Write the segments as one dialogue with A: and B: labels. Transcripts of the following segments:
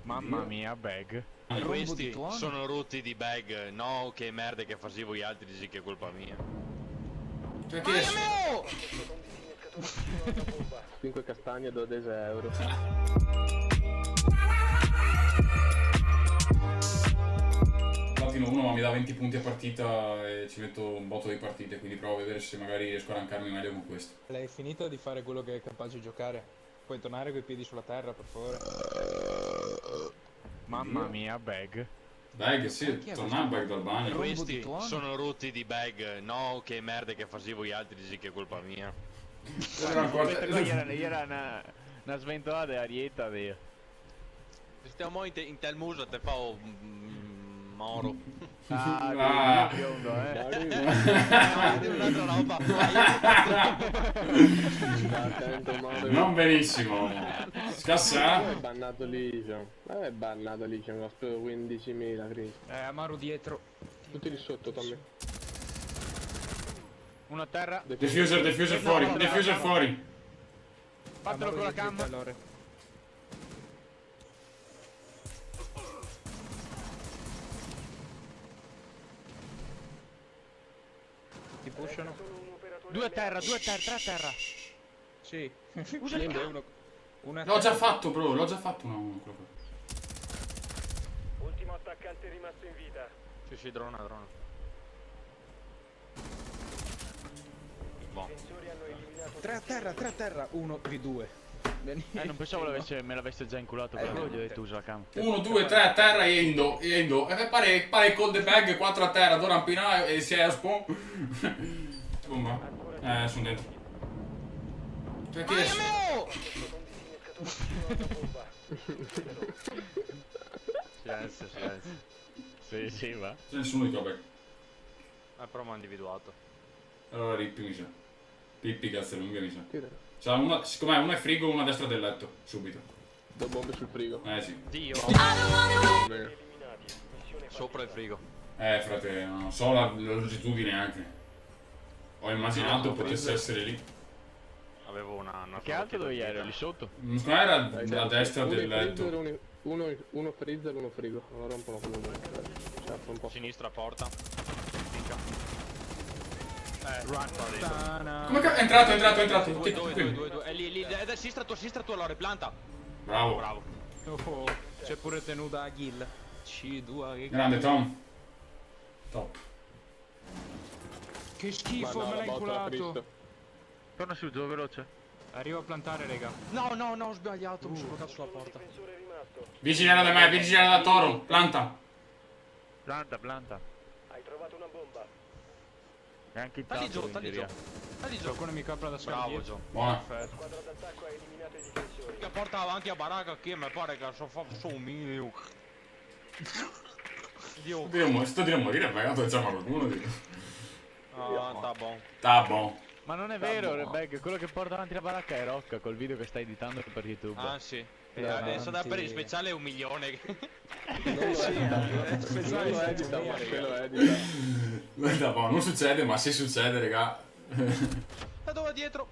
A: Mamma mia, bag.
B: Questi sono rotti di bag. No, che merda che facevo gli altri, dici che è colpa mia.
C: Perché
D: 5 castagne, 12 euro.
C: Platino 1 ma mi dà 20 punti a partita e ci metto un botto di partite, quindi provo a vedere se magari riesco a rankarmi meglio con questo.
E: L'hai finito di fare quello che è capace di giocare? Puoi tornare coi piedi sulla terra, per favore?
A: Mamma mia, bag.
C: Bag, sì, tornare bag dal bagno.
B: Questi sono rotti di bag. No, che merda che facevo gli altri, dici che è colpa mia.
A: Era una sventolata di arietta, via.
B: Stiamo in tel muso, te fa moro.
A: Ah, biondo,
B: Un'altra roba.
C: Non benissimo. Scassa?
D: È bannato Legion. È bannato Legion, ho speso 15.000, Cristo.
E: Amaru dietro.
D: Tutti lì sotto, Tommy.
A: Uno a terra.
C: Diffuser fuori, diffuser fuori.
A: Fatelo con la cam.
E: Ti pushano?
A: Due a terra, tre a terra.
E: Sì.
A: Usa il cam.
C: L'ho già fatto, bro, l'ho già fatto. No,
F: Ultimo attaccante rimasto in vita.
B: Sì, drona. Boh.
F: Difensori hanno eliminato
E: 3 a terra, 1v2.
A: Non pensavo me l'avesse già inculato, però gli ho detto usa la cam.
C: 1, 2, 3 a terra e Endo. E pare col the bag, 4 a terra, ora rampina e si è a spawn. Bomba. Sono dentro. Perché
B: Silenzio.
A: Sì, va.
C: c'è nessuno di qua bag.
B: Però mi ha individuato.
C: Allora Rippi mi sa. Rippi cazzo lunga mi sa.
D: Tira.
C: C'ha una, siccome una è frigo, una a destra del letto. Subito.
D: Do bombe sul frigo.
C: Sì.
B: Dio. Sopra il frigo.
C: Frate, non so la longitudine anche. Ho immaginato potesse essere lì.
B: Avevo una
A: Che altro dove eri? Lì sotto?
C: Secondo me era a destra del letto.
D: Uno freezer, uno frigo. Allora rompono quello. Cioè, un po'.
B: Sinistra porta.
A: Run.
C: Come è entrato.
B: Due. È lì. È da sinistra tua, Lore, planta.
C: Bravo.
E: Oh, c'è pure tenuta a kill. C2 che
C: Grande Tom. Top.
E: Che schifo, me l'ha inculato.
A: Torna su, giù, veloce.
E: Arrivo a plantare, raga.
B: No, ho sbagliato. Mi sono bloccato sulla porta.
F: difensore rimasto.
C: Vigilano da me, vigilano da Toro. Planta.
A: Planta.
F: Hai trovato una bomba.
A: E anche il
B: Tagli
A: tappo,
B: giù,
A: in teoria.
E: Qualcuno mi copre da solo.
B: Bravo, Gio.
C: Buona.
F: Squadra d'attacco ha eliminato i difensori.
B: Che porta avanti a baracca qui, mi pare che sono un minimo. Dio.
C: Sto dire a morire, ma tanto c'è qualcuno.
B: Tá bom.
C: Sta buono.
A: Ma non è vero, Bag, quello che porta avanti la baracca è Rocca col video che stai editando per YouTube.
B: Ah sì. Adesso da per il speciale è 1 milione.
D: Non lo edita, ma se lo edita.
C: Non succede, ma se succede, raga.
B: Da dove dietro?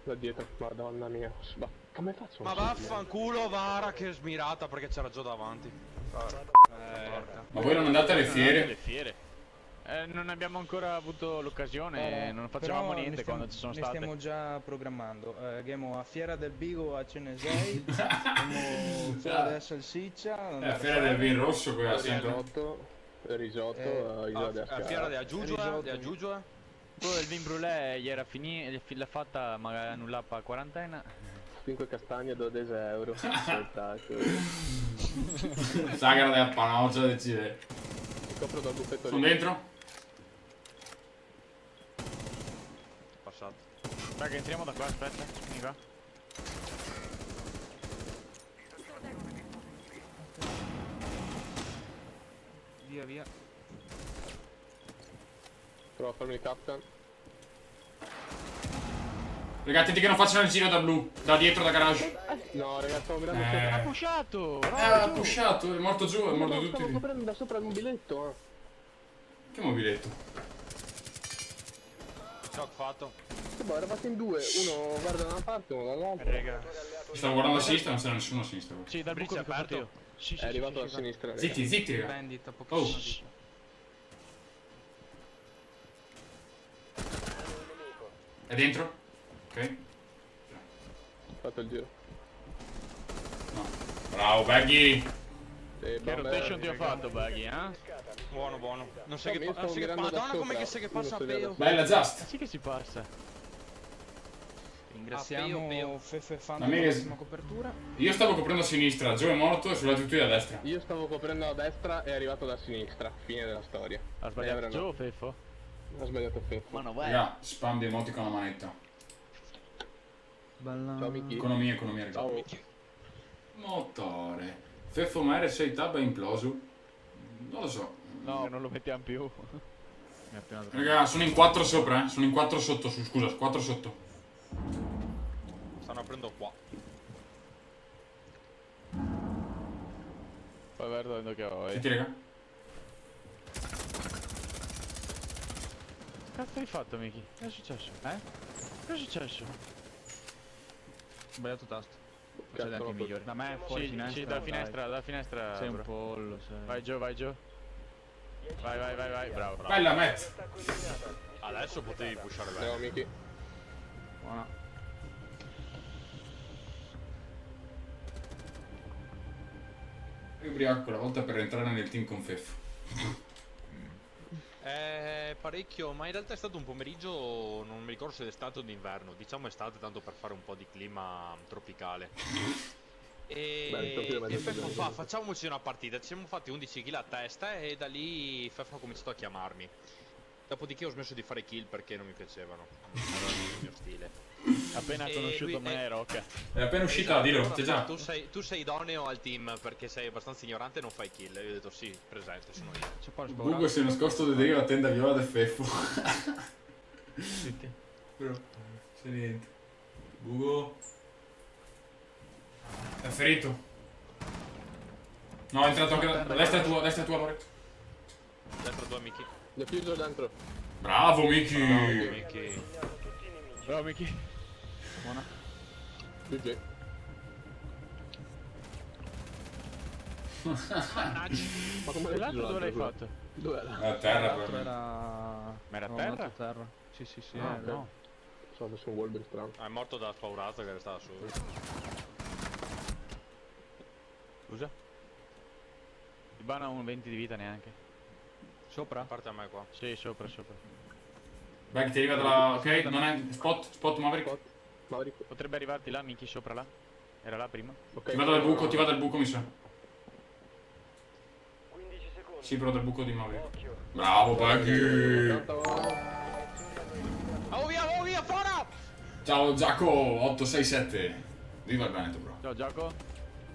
D: Da dietro, madonna mia. Ma come faccio?
B: Ma vaffanculo, Vara, che smirata perché c'era già davanti.
C: Ma voi non andate alle fiere?
A: Le fiere. Non abbiamo ancora avuto l'occasione, non facevamo niente quando ci sono state.
E: Stiamo già programmando. Andiamo a Fiera del Bigo a Cenesei. Andiamo Fiera della Salsiccia.
C: La fiera del vin rosso quella sempre.
D: Risotto,
B: A Fiera della Giugioa.
A: Quello del vin brûlé gli era finito, l'ha fatta magari annullata a quarantena.
D: 5 castagne, 12 euro. Spettacolo.
C: Sagra della panoggia decide.
D: Copro dal buffetto.
C: Sono dentro?
B: Passato.
A: Raga, entriamo da qua, aspetta, vieni qua.
E: Via.
D: Provo a farmi il captain.
C: Raga, attenti che non facciano il giro da blu, da dietro, da garage.
D: No, ragazzi, stavo vedendo
A: Ha pushato!
C: Ha pushato, è morto giù, è morto
D: Stavo
C: tutti.
D: coprendo da sopra il mobiletto,
C: Che mobiletto?
B: Shock fatto.
D: Boh, eravate in due, uno guarda da una parte, uno dall'altra.
E: Raga.
C: Stavo guardando a sinistra, non c'era nessuno a sinistra.
A: Sì, dal buco
B: Bridge
A: che ho fatto
B: aperto.
A: io. Sì, sì,
D: È arrivato
A: sì,
D: da
A: sì,
D: sinistra. raga.
C: Zitti, zitti, raga.
E: Bandit a
C: Oh,
E: pochissimo.
C: shh. È dentro? Ok.
D: Fatto il giro.
C: No. Bravo, Baggy.
D: E
A: Che rotation ti ho fatto, Baggy, eh?
B: Buono, buono. Non sai
D: No,
B: che
D: io
B: fa.
D: stavo mirando da
B: Madonna, come
D: sopra.
B: che sai che
D: Uno
B: passa a
D: studia da
B: peo.
C: Bella Just.
A: Sì che si passa.
E: Ringraziamo
B: Peo.
E: Fefe Fan
C: Amiche-
E: per l'ottima copertura.
C: Io stavo coprendo a sinistra, Joe è morto e sulla tutti a destra.
D: Io stavo coprendo a destra e è arrivato da sinistra. Fine della storia.
A: Ha sbagliato
D: Never
A: Joe,
D: know.
A: Feffo?
D: Ha sbagliato Feffo.
A: Ma no, vai.
C: Raga, spam di emoti con la manetta.
E: Bella.
D: Ciao Miki.
C: Economia, economia, raga.
D: Ciao.
C: Motore. Feffo ma R6 tab è imploso? Non lo so.
A: No, non lo mettiamo più.
E: Mi ha appena dato.
C: Raga, sono in 4 sopra, Sono in 4 sotto, scusa, 4 sotto.
B: Stanno aprendo qua.
A: Poi guarda dove che ho.
C: Senti, raga.
A: Che cazzo hai fatto, Miki? Che è successo? Che è successo?
E: Sbagliato tasto.
D: Cazzo,
E: C'è anche
D: no,
E: i migliori. Da me è fuori
A: Sì,
E: finestra.
A: sì, da
E: dai.
A: finestra, da finestra.
E: Sei un
A: bro.
E: pollo, sei.
A: Vai Joe, vai Joe. Vai, vai, vai, vai, bravo, bravo.
C: Bella, Matt.
B: Adesso potevi pushare
D: Ciao
B: bene.
D: Miki.
E: Buona.
C: Io ubriaco la volta per entrare nel team con Feffo.
B: Parecchio, ma in realtà è stato un pomeriggio, non mi ricordo se è estate o d'inverno, diciamo estate tanto per fare un po' di clima tropicale.
D: Beh,
B: E Feffo fa, facciamoci una partita, ci siamo fatti 11 kill a testa e da lì Feffo ha cominciato a chiamarmi. Dopodiché ho smesso di fare kill perché non mi piacevano, non era il mio stile.
A: Appena
B: E
A: conosciuto
B: lui-
A: me Rocca.
C: È appena uscita, dillo,
B: Allora,
C: c'è già.
B: tu sei idoneo al team perché sei abbastanza ignorante e non fai kill. E io ho detto sì, presente, sono io.
E: C'è poi
C: Bugo si è nascosto dentro la tenda viola del Feffo.
A: Zitti.
C: Bro, c'è niente. Bugo. È ferito. No, è entrato anche da destra tua, Loret.
B: Dentro tua Miki.
D: Defuso dentro.
C: Bravo, Miki.
B: Miki.
A: Bravo Miki.
E: buona.
D: GG. Ma come l'hai
A: L'altro dove l'hai fatto?
D: Dove era?
C: A terra,
E: L'altro
C: però.
E: era.
A: Ma era
E: no,
A: terra?
E: andato a terra. Sì, sì, sì.
A: Ah,
E: è
A: no.
D: So, adesso un Wolverine strano.
B: Ah, è morto da spaurato che restava su.
A: Scusa? Il ban ha un 20 di vita neanche.
E: Sopra?
B: A parte a me qua.
A: Sì, sopra, sopra.
C: Vai, ti arriva dalla. Ok, non è. Spot, Maverick.
D: Spot. Maverick.
A: Potrebbe arrivarti là, Miki, sopra là. Era là prima.
D: Ok.
C: Ti vado dal buco, mi sa.
F: 15 secondi.
C: Sì, però dal buco di Maverick.
F: Occhio.
C: Bravo, Baggy.
D: Tanto-
B: Oh via, fuori!
C: Ciao, Giaco 867. Viva il Veneto, bro.
A: Ciao Giacomo.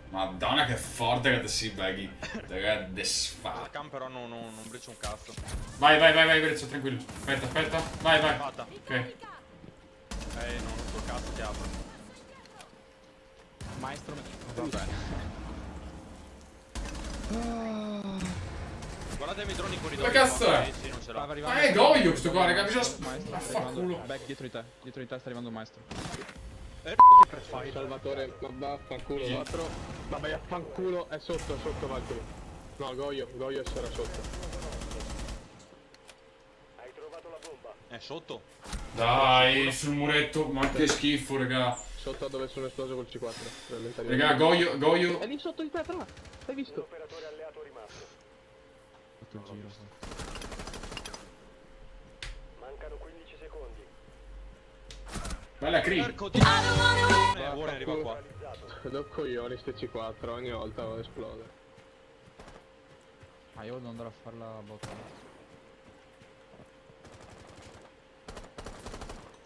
C: Madonna, che forte che te sei, Baggy. Raga,
B: La
C: desfatto.
B: cam però non breccia un cazzo.
C: Vai, Breccia, tranquillo. Aspetta. Vai.
B: Fatta.
C: Ok.
B: Non so cazzo ti apro.
E: Maestro.
B: Guardatemi i droni in corridoio.
C: Che cazzo è?
B: Sì, non ce
E: Stava
B: l'ho.
E: arrivando.
C: Ma è Goyo questo qua, raga. Bisogna.
E: Maestro, sta
C: Affanculo.
E: arrivando. Back dietro di te. Dietro di te sta arrivando un maestro.
B: Che per fai?
D: Salvatore, ma vaffanculo, l'altro. Vabbè, affanculo, è sotto Valkyrie. No, Goyo era sotto.
F: Hai trovato la bomba.
B: È sotto.
C: Dai, sul muretto. Ma che schifo, raga.
D: Sotto a dove sono esploso col C4. probabilmente
C: Raga, Goyo.
D: È lì sotto di te, tra. L'hai
F: Un
D: visto?
F: operatore alleato rimasto.
E: Fatto il giro.
F: Mancano 15 secondi.
C: Bella Cree.
B: Porco di... Warren arriva qua.
F: Realizzato.
D: Do coglioni ste C4, ogni volta lo esplode.
E: Ah, io devo andare a fare la botta.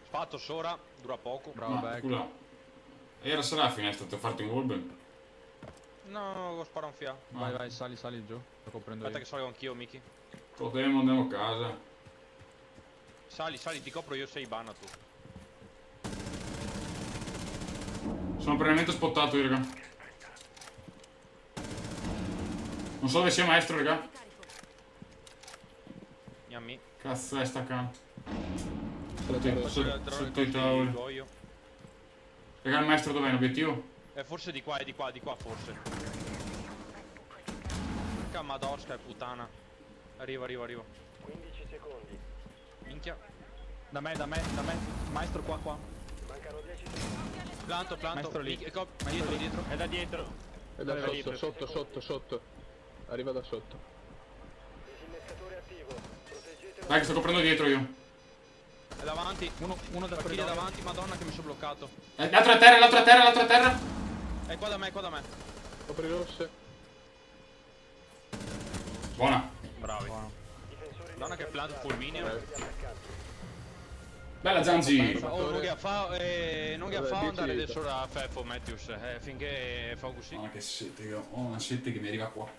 B: Fatto Sora, dura poco.
E: Bravo,
C: Ma,
E: back.
C: scusa. Era sarà la finestra, ti ho fatto in Wolben.
B: No, sparo un fia.
E: Vai, sali giù. Sto coprendo
B: Aspetta
E: io.
B: che salgo anch'io, Miki.
C: Potremmo andiamo a casa.
B: Sali, ti copro io, sei Bana tu.
C: Sono previamente spottato io, raga. Non so dove sia maestro, raga.
B: Yammi.
C: Cazzo è sta accanto.
D: Sulla torre rossa.
C: Sotto i tavoli.
B: Goio.
C: Raga, il maestro dov'è l'obiettivo?
B: Forse di qua, è di qua forse. Porca madosca, puttana. Arrivo.
F: 15 secondi.
B: Minchia.
A: Da me. Maestro qua.
F: Mancano 10 secondi.
B: Planto.
A: Maestro lì.
B: Dietro.
A: È da dietro.
D: E da
A: Arriva
D: sotto. Arriva da sotto.
F: Disinnescatore attivo. Proteggetelo.
C: Dai che sto coprendo dietro io.
B: È davanti.
A: Uno da
B: Partita
A: corridoio.
B: davanti, madonna che mi sono bloccato.
C: L'altro a terra.
B: È qua da me.
D: Copri rosse.
C: Buona.
B: Bravi.
F: Difensori
B: Madonna che planto fulmineo.
C: Bella Zanzi.
B: Oh, non che fa andare
D: Vabbè,
B: adesso da Feffo Matthews, finché fa così.
C: Madonna che sete, io ho una sete che mi arriva qua.